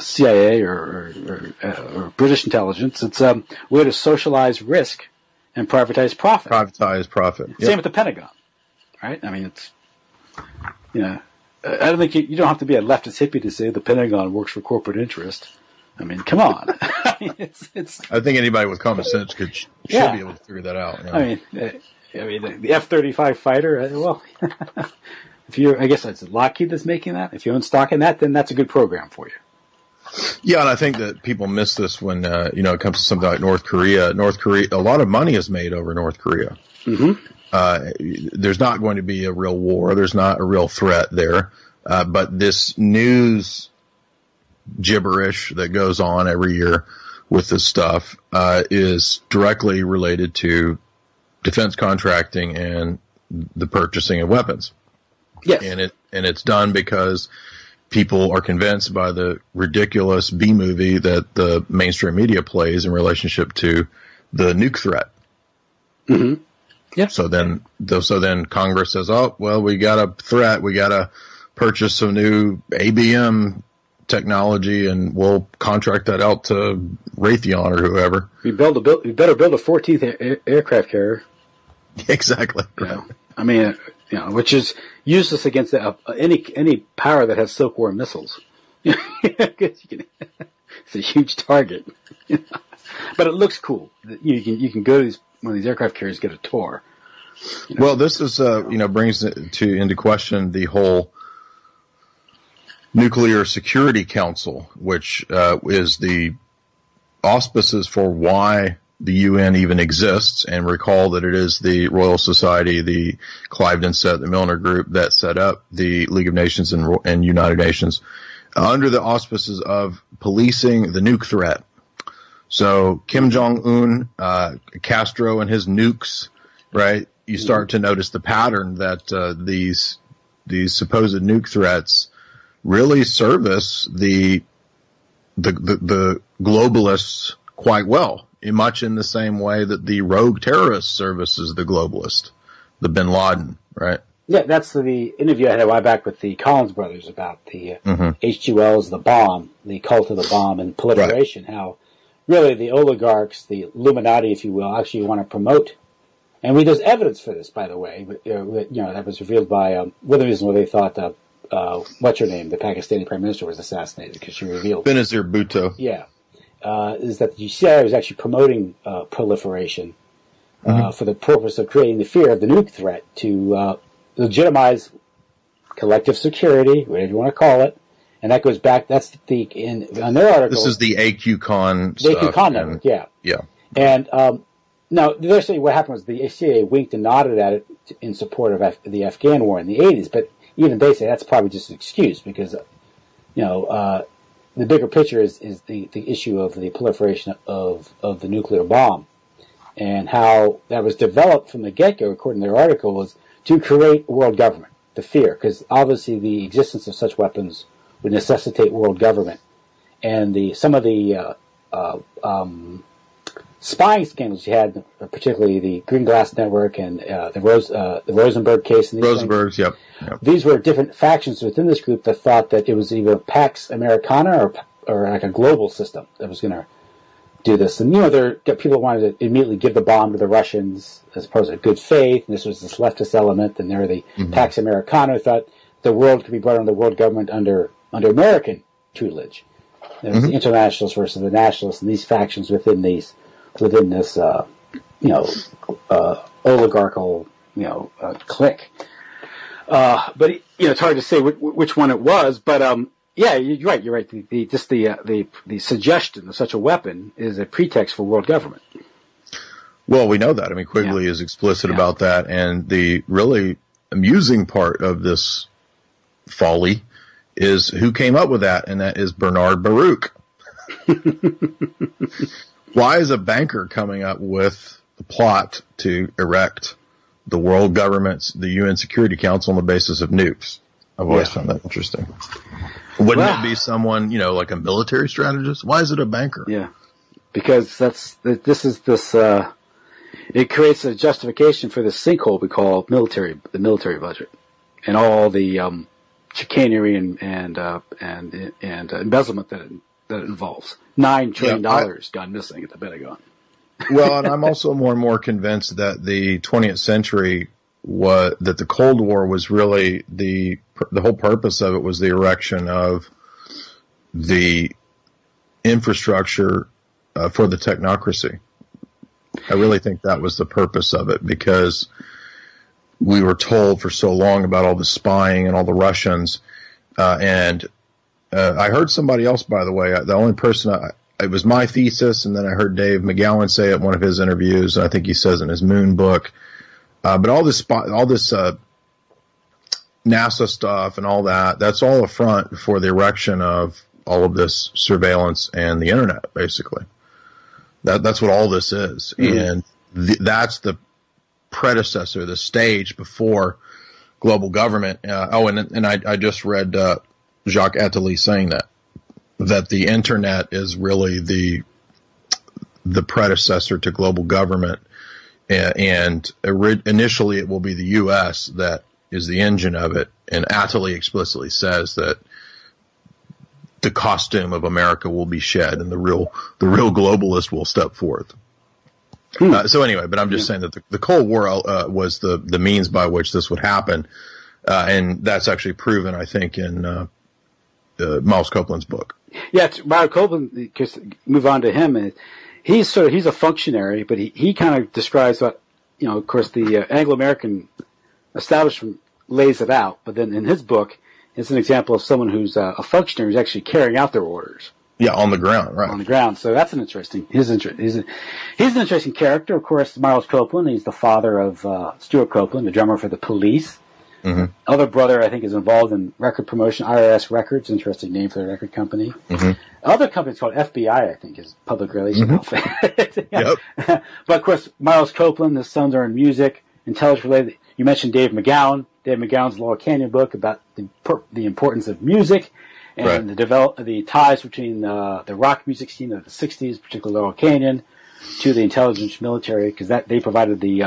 CIA, or British intelligence, it's a way to socialize risk and privatize profit. Privatize profit. Same with the Pentagon. Right? I mean, it's, I don't think you don't have to be a leftist hippie to say the Pentagon works for corporate interest. I mean, come on. I think anybody with common sense should be able to figure that out. I mean, the F-35 fighter. I guess it's Lockheed that's making that. If you own stock in that, then that's a good program for you. Yeah, and I think that people miss this when it comes to something like North Korea. North Korea, a lot of money is made over North Korea. There's not going to be a real war. There's not a real threat there. But this news gibberish that goes on every year with this stuff is directly related to defense contracting and the purchasing of weapons. Yes. And it's done because people are convinced by the ridiculous B movie that the mainstream media plays in relationship to the nuke threat. Yeah. So then Congress says, oh, well, we got a threat. We got to purchase some new ABM technology and we'll contract that out to Raytheon or whoever. We better build a 14th aircraft carrier. Exactly. I mean, which is useless against any power that has Silk War missiles. It's a huge target. But it looks cool. You can go to one of these aircraft carriers get a tour. Well, this is brings into question the whole Nuclear Security Council, which is the auspices for why the UN even exists. And recall that it is the Royal Society, the Cliveden set, the Milner Group that set up the League of Nations and United Nations under the auspices of policing the nuke threat. So Kim Jong-un, Castro and his nukes, right? You start to notice the pattern that these supposed nuke threats really service the globalists quite well, much in the same way that the rogue terrorist services the globalist, the Bin Laden, right? Yeah, that's the interview I had a while back with the Collins brothers about the H2Ls, the bomb, the cult of the bomb, and proliferation. Right. How really the oligarchs, the Illuminati, if you will, actually want to promote. And there's evidence for this, by the way. That was revealed by one of the reasons why they thought what's her name, the Pakistani prime minister, was assassinated, because she revealed Benazir Bhutto. Yeah, is that the CIA was actually promoting proliferation for the purpose of creating the fear of the nuke threat to legitimize collective security, whatever you want to call it, and that goes back. That's on their article. This is the AQCon. The AQCon network, yeah. And now they're saying what happened was the CIA winked and nodded at it in support of the Afghan war in the 80s, but even they say that's probably just an excuse because the bigger picture is the issue of the proliferation of the nuclear bomb, and how that was developed from the get-go, according to their article, was to create a world government, the fear, because obviously the existence of such weapons would necessitate world government. And some of the spying scandals you had, particularly the Green Glass Network and the Rosenberg case. And these Rosenberg's, yep. These were different factions within this group that thought that it was either Pax Americana or like a global system that was going to do this. And, people wanted to immediately give the bomb to the Russians as opposed to good faith. And this was this leftist element. And they're the Pax Americana who thought the world could be brought under the world government under American tutelage. There was the internationalists versus the nationalists, and these factions within this oligarchical clique. But it's hard to say which one it was. But yeah, you're right. The suggestion of such a weapon is a pretext for world government. Well, we know that. I mean, Quigley is explicit about that, and the really amusing part of this folly is who came up with that, and that is Bernard Baruch. Why is a banker coming up with the plot to erect the world government's, the UN Security Council on the basis of nukes? I've always found that interesting. Wouldn't it be someone, like a military strategist? Why is it a banker? Yeah, because it creates a justification for the sinkhole we call the military budget, and all the chicanery and embezzlement that it involves. $9 trillion gone missing at the Pentagon. Well, and I'm also more and more convinced that the 20th century that the Cold War was really the whole purpose of it was the erection of the infrastructure for the technocracy. I really think that was the purpose of it, because we were told for so long about all the spying and all the Russians, and I heard somebody else, by the way, the only person it was my thesis, and then I heard Dave McGowan say it in one of his interviews, and I think he says in his Moon book. But all this NASA stuff and all that's all a front for the erection of all of this surveillance and the internet, basically. That's what all this is. And that's the predecessor, the stage before global government. And I just read Jacques Attali saying that the internet is really the predecessor to global government. And initially it will be the U.S. that is the engine of it. And Attali explicitly says that the costume of America will be shed and the real globalist will step forth. So anyway, but I'm just saying that the Cold War was the means by which this would happen. And that's actually proven, I think, in Miles Copeland's book. Yeah, Miles Copeland, because move on to him, he's a functionary, but he kind of describes what, of course, the Anglo-American establishment lays it out, but then in his book, it's an example of someone who's a functionary who's actually carrying out their orders. Yeah, on the ground, right. On the ground. So that's he's an interesting character. Of course, Miles Copeland, he's the father of Stuart Copeland, the drummer for the Police, Mm-hmm. Other brother, I think, is involved in record promotion. IRS Records, interesting name for the record company. Mm-hmm. Other company's called FBI, I think, is public relation outfit. Yep. But of course, Miles Copeland, his sons are in music, intelligence related. You mentioned Dave McGowan. Dave McGowan's Laurel Canyon book about the importance of music and the ties between the rock music scene of the '60s, particularly Laurel Canyon, to the intelligence military, because they provided the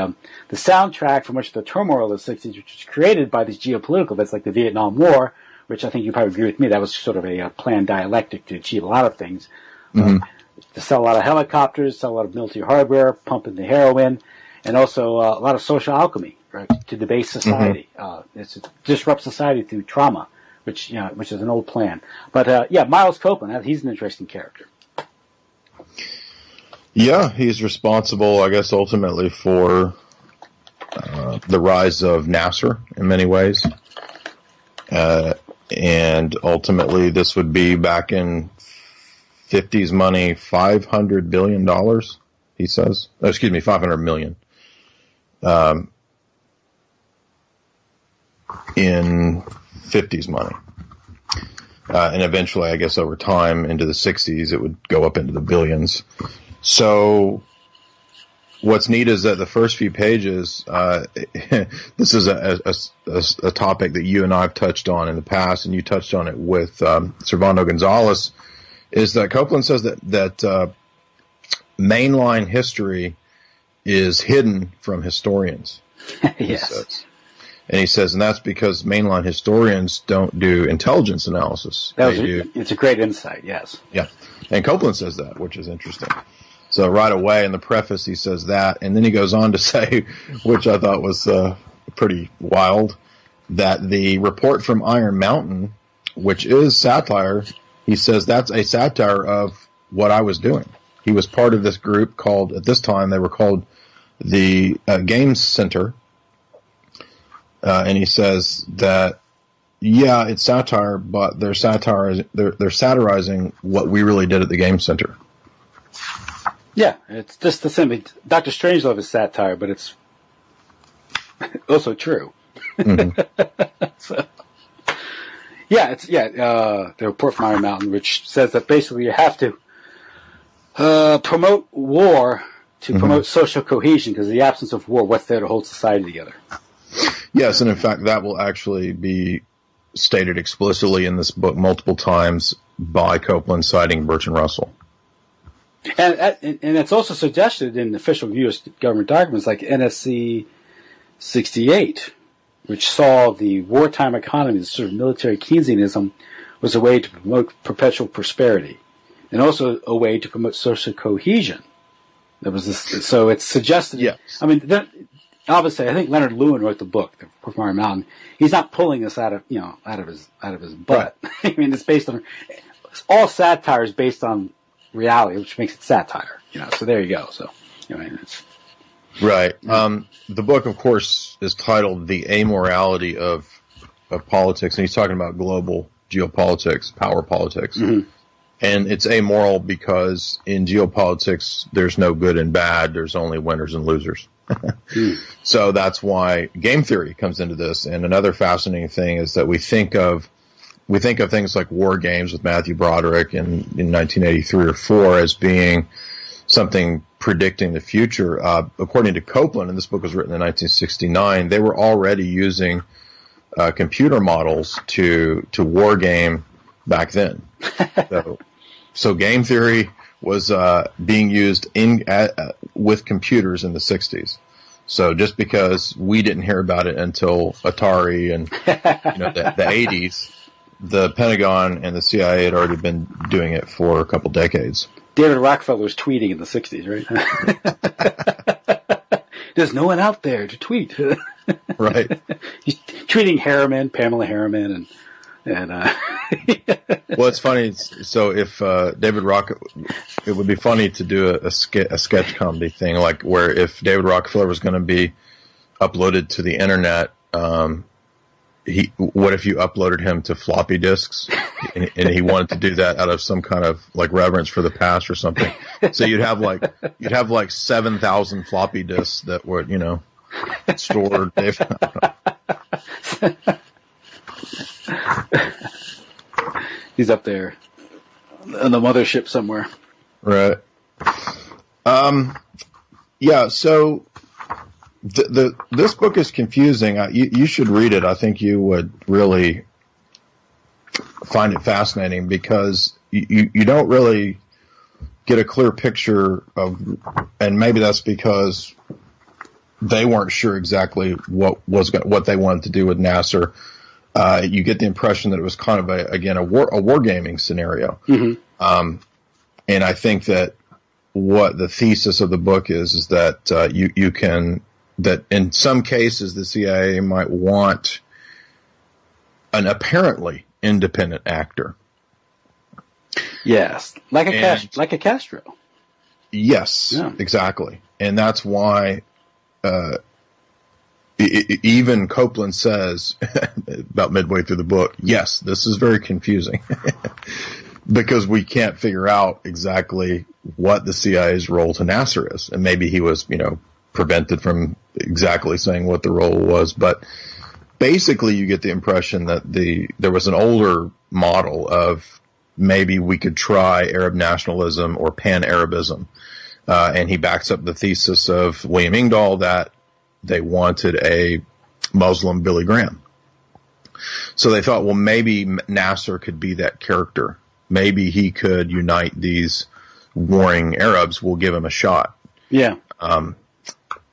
soundtrack for much of the turmoil of the '60s, which was created by this geopolitical events like the Vietnam War, which I think you probably agree with me. That was sort of a planned dialectic to achieve a lot of things. To sell a lot of helicopters, sell a lot of military hardware, pump in the heroin, and also a lot of social alchemy, right, to debase society. It's to disrupt society through trauma, which is an old plan. But Miles Copeland, he's an interesting character. Yeah, he's responsible, I guess, ultimately for the rise of Nasser in many ways. And ultimately, this would be back in 50s money, $500 billion, he says. Oh, excuse me, 500 million. In 50s money. And eventually, I guess, over time, into the 60s, it would go up into the billions. So what's neat is that the first few pages, this is a topic that you and I have touched on in the past, and you touched on it with Servando Gonzalez, is that Copeland says that mainline history is hidden from historians. Yes. And he says, and that's because mainline historians don't do intelligence analysis. It's a great insight, yes. Yeah. And Copeland says that, which is interesting. So right away in the preface he says that, and then he goes on to say, which I thought was pretty wild, that the report from Iron Mountain, which is satire, he says that's a satire of what I was doing. He was part of this group called, at this time they were called the Games Center, and he says that, yeah, it's satire, but they're satirizing what we really did at the Games Center. Yeah, it's just the same. Dr. Strangelove is satire, but it's also true. So, the report from Iron Mountain, which says that basically you have to promote war to promote social cohesion, because the absence of war, what's there to hold society together? Yes, and in fact, that will actually be stated explicitly in this book multiple times by Copeland, citing Bertrand Russell. And it's also suggested in official U.S. government documents like NSC 68, which saw the wartime economy, the sort of military Keynesianism, was a way to promote perpetual prosperity, and also a way to promote social cohesion. There was this, so it's suggested. Yes. I mean, obviously, I think Leonard Lewin wrote the book, The Report from Iron Mountain. He's not pulling this out of his butt. Right. I mean, it's based on all satire is based on reality, which makes it satire. So there you go. So, it's right. The book, of course, is titled "The Amorality of Politics," and he's talking about global geopolitics, power politics. Mm-hmm. And it's amoral because in geopolitics, there's no good and bad. There's only winners and losers. So that's why game theory comes into this. And another fascinating thing is that we think of things like war games with Matthew Broderick in 1983 or 4 as being something predicting the future. According to Copeland, and this book was written in 1969, they were already using computer models to war game back then. So game theory was being used with computers in the 60s. So just because we didn't hear about it until Atari and the 80s, the Pentagon and the CIA had already been doing it for a couple decades. David Rockefeller was tweeting in the 60s, right? There's no one out there to tweet. Right. He's tweeting Harriman, Pamela Harriman, and well, it's funny. So if David it would be funny to do a sketch comedy thing, like where if David Rockefeller was going to be uploaded to the internet, what if you uploaded him to floppy disks, and he wanted to do that out of some kind of like reverence for the past or something. So you'd have like 7,000 floppy disks that were stored. He's up there on the mothership somewhere. Right. Yeah, so this book is confusing. You should read it. I think you would really find it fascinating because you don't really get a clear picture of, and maybe that's because they weren't sure exactly what they wanted to do with Nasser. You get the impression that it was kind of a wargaming scenario. Mm-hmm. And I think that what the thesis of the book is that that in some cases the CIA might want an apparently independent actor. Yes, like a Castro. Yes, yeah. Exactly, and that's why even Copeland says about midway through the book, yes, this is very confusing because we can't figure out exactly what the CIA's role to Nasser is, and maybe he was, prevented from exactly saying what the role was, but basically you get the impression that there was an older model of maybe we could try Arab nationalism or pan-Arabism. And he backs up the thesis of William Engdahl that they wanted a Muslim Billy Graham. So they thought, well, maybe Nasser could be that character. Maybe he could unite these warring Arabs. We'll give him a shot. Yeah.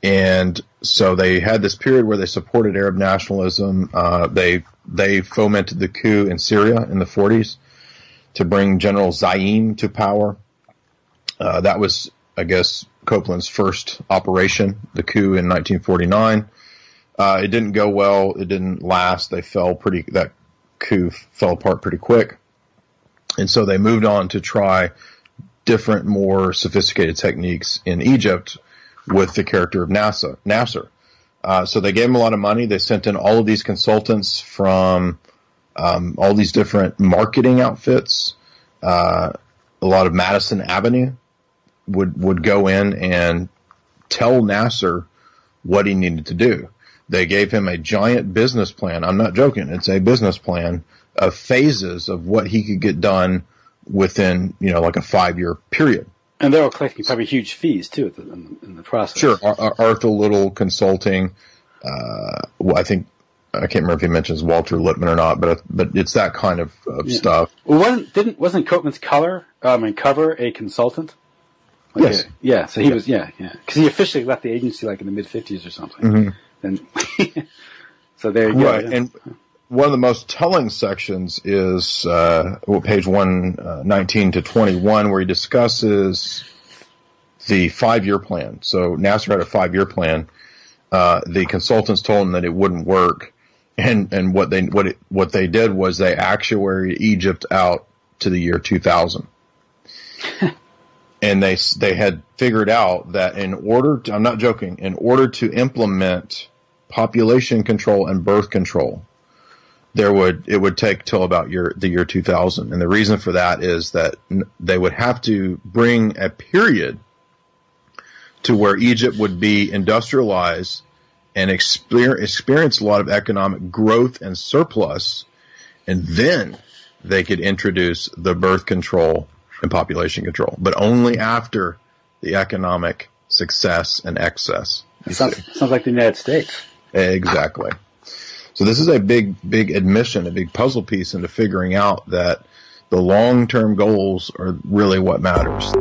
And so they had this period where they supported Arab nationalism. They fomented the coup in Syria in the 40s to bring General Zaim to power. That was, I guess, Copeland's first operation, the coup in 1949. It didn't go well. It didn't last. That coup fell apart pretty quick. And so they moved on to try different, more sophisticated techniques in Egypt with the character of Nasser. So they gave him a lot of money. They sent in all of these consultants from all these different marketing outfits. A lot of Madison Avenue would go in and tell Nasser what he needed to do. They gave him a giant business plan. I'm not joking. It's a business plan of phases of what he could get done within, like a 5-year period. And they were collecting probably huge fees too in the process. Sure. Arthur Little Consulting. I think, I can't remember if he mentions Walter Lippmann or not, but it's that kind of stuff. Well, wasn't Copeland's cover a consultant? Yes. Yeah. So he was, because he officially left the agency like in the mid '50s or something. Mm-hmm. And so there you go. Right. Yeah. And one of the most telling sections is page 119 to 21, where he discusses the 5-year plan. So Nasser had a 5-year plan. The consultants told him that it wouldn't work. And what they did was they actuaried Egypt out to the year 2000. And they had figured out that I'm not joking, in order to implement population control and birth control, it would take till about the year 2000. And the reason for that is that they would have to bring a period to where Egypt would be industrialized and experience a lot of economic growth and surplus, and then they could introduce the birth control and population control, but only after the economic success and excess. Sounds like the United States. Exactly. So this is a big admission, a big puzzle piece into figuring out that the long-term goals are really what matters.